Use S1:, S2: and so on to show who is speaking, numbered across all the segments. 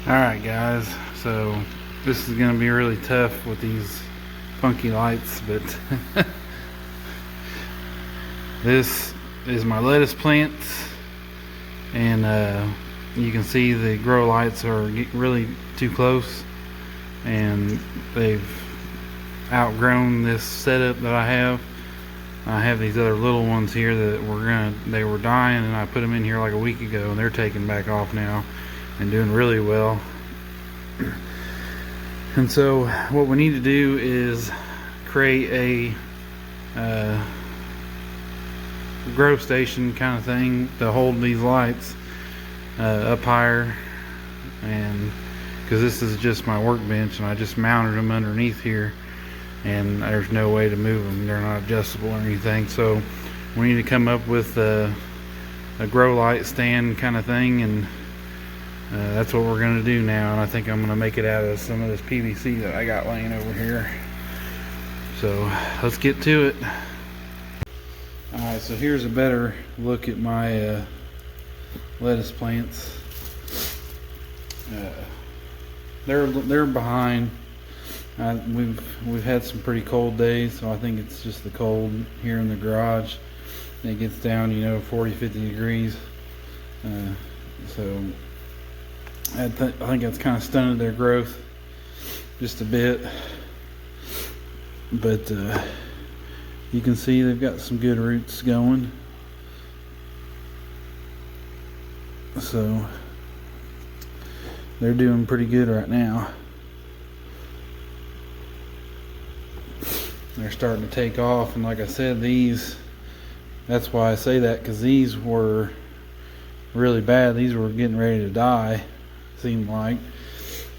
S1: Alright guys, so this is going to be really tough with these funky lights, but this is my lettuce plants, and you can see the grow lights are getting really too close, and they've outgrown this setup that I have. I have these other little ones here that they were dying, and I put them in here like a week ago, and they're taking back off now and doing really well. And so what we need to do is create a grow station kind of thing to hold these lights up higher, and because this is just my workbench and I just mounted them underneath here, and there's no way to move them. They're not adjustable or anything, so we need to come up with a grow light stand kind of thing, and that's what we're going to do now. And I think I'm going to make it out of some of this PVC that I got laying over here. So let's get to it. Alright, so here's a better look at my lettuce plants. They're behind. We've had some pretty cold days, so I think it's just the cold here in the garage. It gets down, 40-50 degrees. So I think that's kind of stunted their growth just a bit, but you can see they've got some good roots going, so they're doing pretty good right now. They're starting to take off, and like I said, that's why I say that, because these were really bad. These were getting ready to die, seemed like,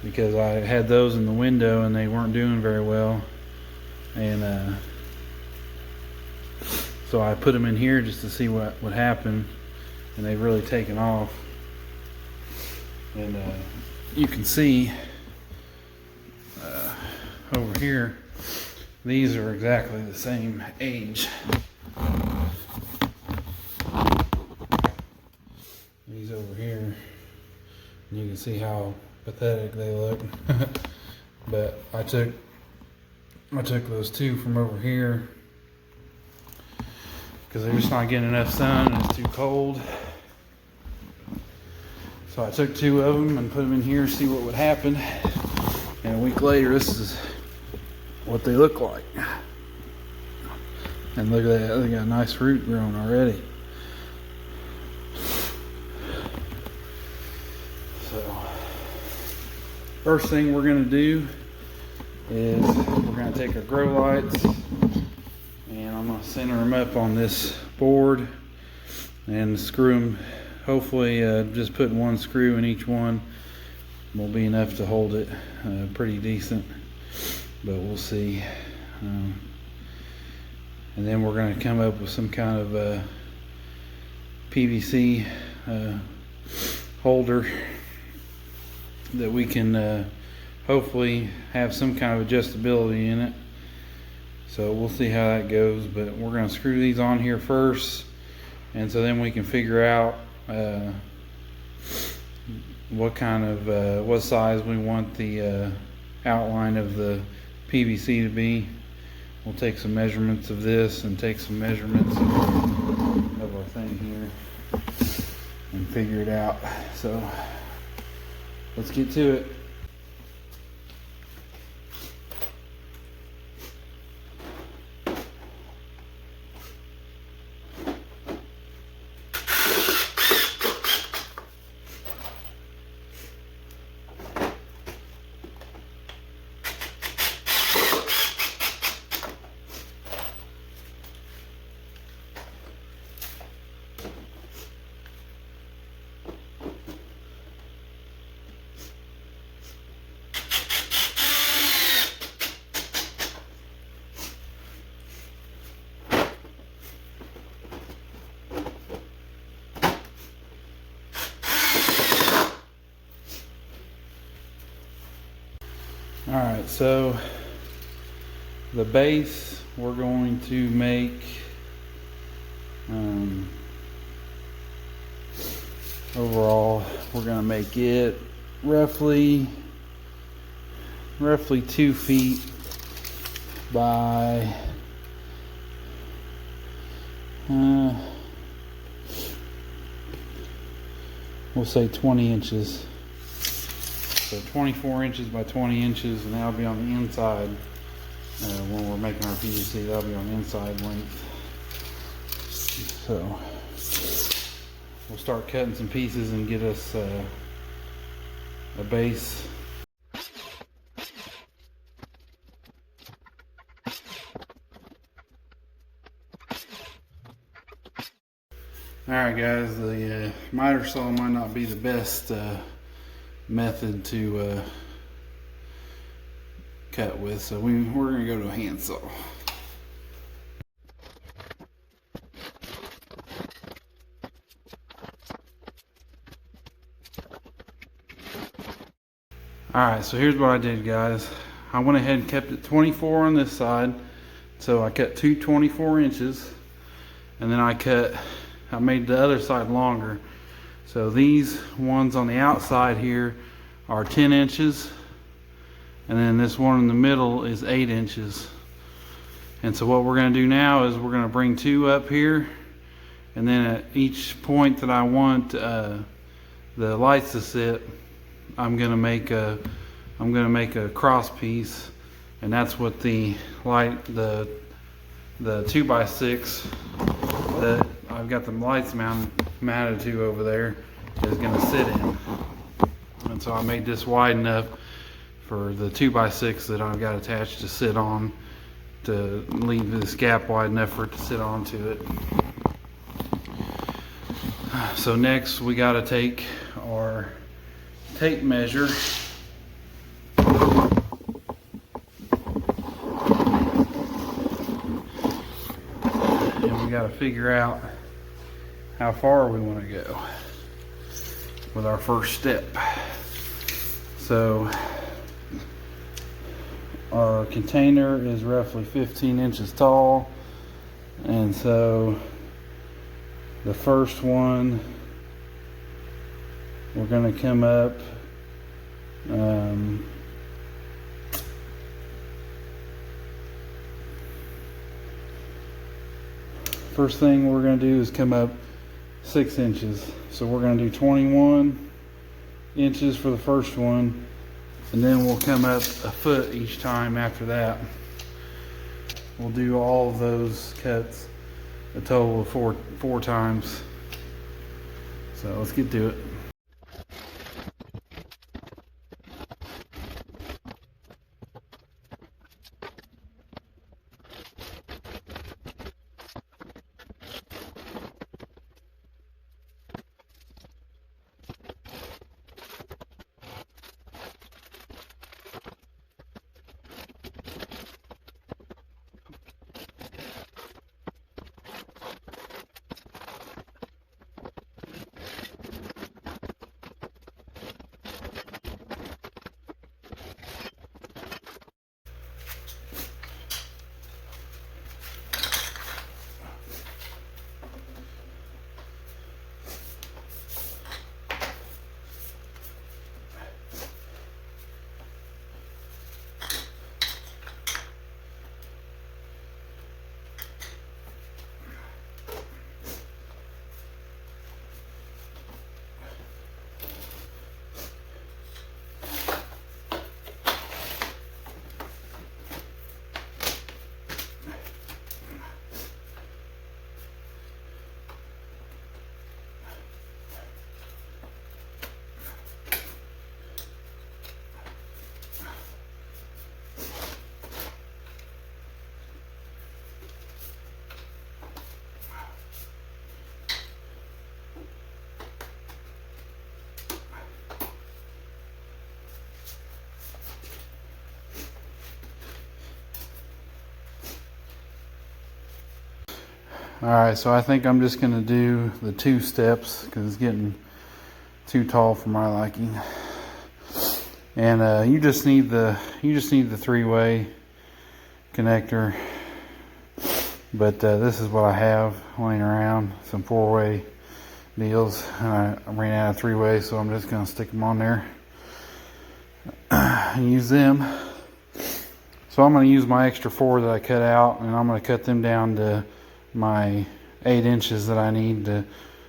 S1: because I had those in the window and they weren't doing very well, and so I put them in here just to see what would happen, and they've really taken off. And you can see over here, these are exactly the same age. These over here, and you can see how pathetic they look. But I took those two from over here because they're just not getting enough sun and it's too cold. So I took two of them and put them in here to see what would happen. And a week later, this is what they look like. And look at that, they got a nice root growing already. So first thing we're going to do is we're going to take our grow lights, and I'm going to center them up on this board and screw them. Hopefully just putting one screw in each one will be enough to hold it pretty decent, but we'll see. And then we're going to come up with some kind of PVC holder that we can hopefully have some kind of adjustability in it. So we'll see how that goes, but we're going to screw these on here first, and so then we can figure out what size we want the outline of the PVC to be. We'll take some measurements of this and take some measurements of our thing here and figure it out. So let's get to it. Alright, so the base we're going to make overall, we're going to make it roughly 2 feet by we'll say 20 inches. So 24 inches by 20 inches, and that'll be on the inside. When we're making our PVC, that'll be on the inside length. So we'll start cutting some pieces and get us a base. Alright guys, the miter saw might not be the best method to cut with, so we're going to go to a handsaw. Alright, so here's what I did, guys. I went ahead and kept it 24 on this side, so I cut two 24 inches, and then I made the other side longer. So these ones on the outside here are 10 inches, and then this one in the middle is 8 inches. And so what we're going to do now is we're going to bring two up here, and then at each point that I want the lights to sit, I'm going to make a cross piece, and that's what the 2x6 that I've got the lights mounted to over there is going to sit in. And so I made this wide enough for the 2x6 that I've got attached to sit on, to leave this gap wide enough for it to sit onto it. So next we got to take our tape measure, and we got to figure out how far we want to go with our first step. So our container is roughly 15 inches tall, and so the first one we're going to come up first thing we're going to do is come up 6 inches. So we're going to do 21 inches for the first one, and then we'll come up a foot each time after that. We'll do all of those cuts a total of four times. So let's get to it. Alright, so I think I'm just going to do the 2 steps because it's getting too tall for my liking. And you just need the 3-way connector, but this is what I have laying around, some 4-way deals, and I ran out of 3-way, so I'm just going to stick them on there. use them. So I'm going to use my extra 4 that I cut out, and I'm going to cut them down to my 8 inches that I need to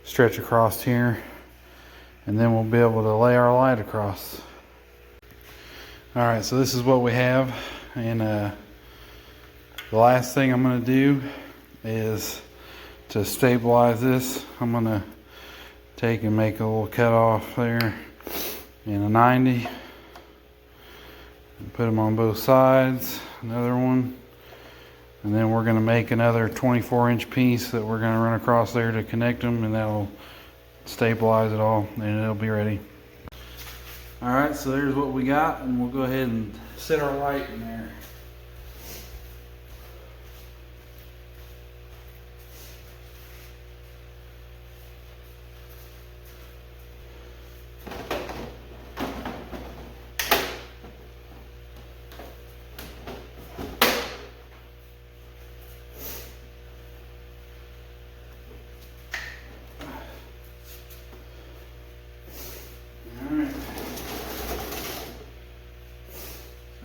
S1: stretch across here, and then we'll be able to lay our light across. Alright, so this is what we have, and the last thing I'm going to do is to stabilize this. I'm going to take and make a little cut off there in a 90. Put them on both sides, another one, and then we're going to make another 24-inch piece that we're going to run across there to connect them, and that'll stabilize it all, and it'll be ready. Alright, so there's what we got, and we'll go ahead and set our light in there.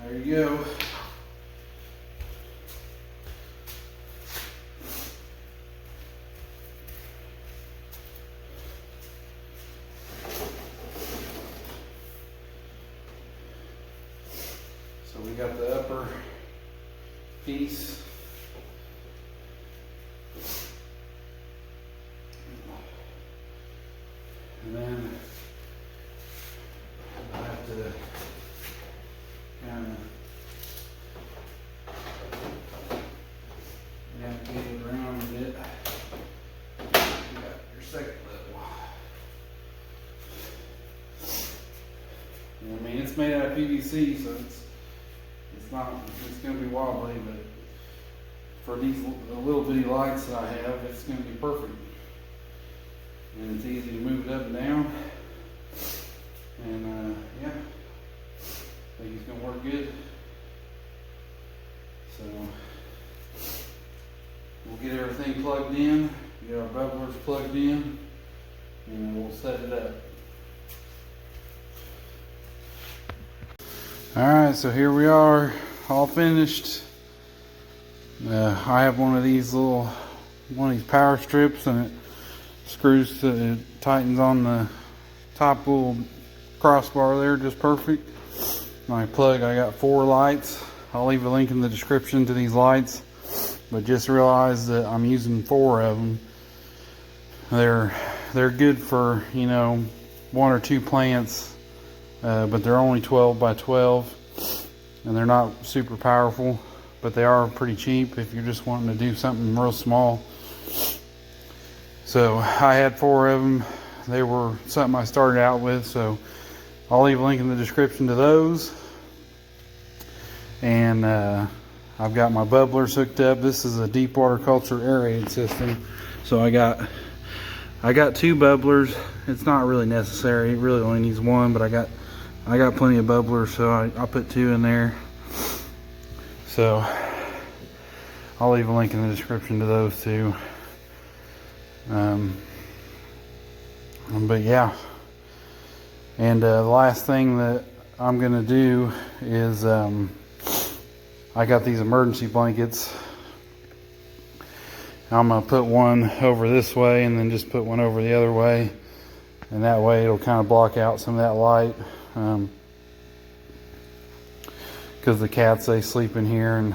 S1: There you go. So we got the upper piece. And then I have to kind of navigate it around a bit. You got your second level. I mean, it's made out of PVC, so it's going to be wobbly, but for these little bitty lights that I have, it's going to be perfect. And it's easy to move it up and down. And yeah, I think it's going to work good. So we'll get everything plugged in, get our bubblers plugged in, and we'll set it up. Alright, so here we are, all finished. I have one of these power strips, and it screws to, it tightens on the top little crossbar there just perfect. My plug, I got 4 lights. I'll leave a link in the description to these lights, but just realize that I'm using 4 of them. They're good for, you know, 1 or 2 plants, but they're only 12 by 12, and they're not super powerful, but they are pretty cheap if you're just wanting to do something real small. So I had 4 of them. They were something I started out with, so I'll leave a link in the description to those. And I've got my bubblers hooked up. This is a deep water culture aerated system. So I got 2 bubblers. It's not really necessary. It really only needs 1, but I got plenty of bubblers, so I put 2 in there. So I'll leave a link in the description to those 2. But yeah, and the last thing that I'm gonna do is I got these emergency blankets. I'm gonna put one over this way and then just put one over the other way, and that way it'll kind of block out some of that light, because the cats, they sleep in here, and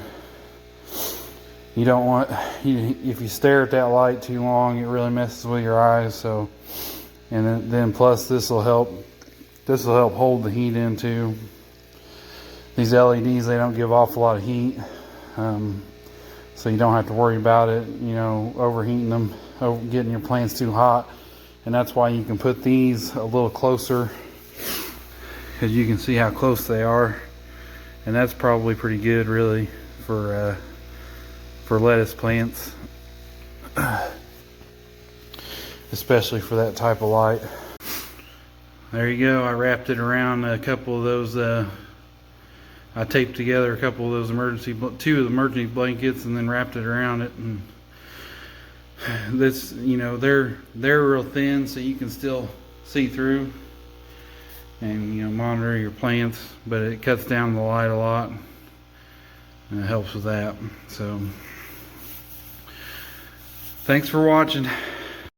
S1: you don't want, if you stare at that light too long, it really messes with your eyes. So, and then plus this will help hold the heat in too. These LEDs, they don't give off a lot of heat, so you don't have to worry about it, you know, overheating them, getting your plants too hot. And that's why you can put these a little closer, because you can see how close they are, and that's probably pretty good, really, for lettuce plants, especially for that type of light. There you go. I wrapped it around a couple of those. I taped together a couple of those two of the emergency blankets, and then wrapped it around it. And this, you know, they're real thin, so you can still see through. and monitor your plants, but it cuts down the light a lot and it helps with that. So thanks for watching.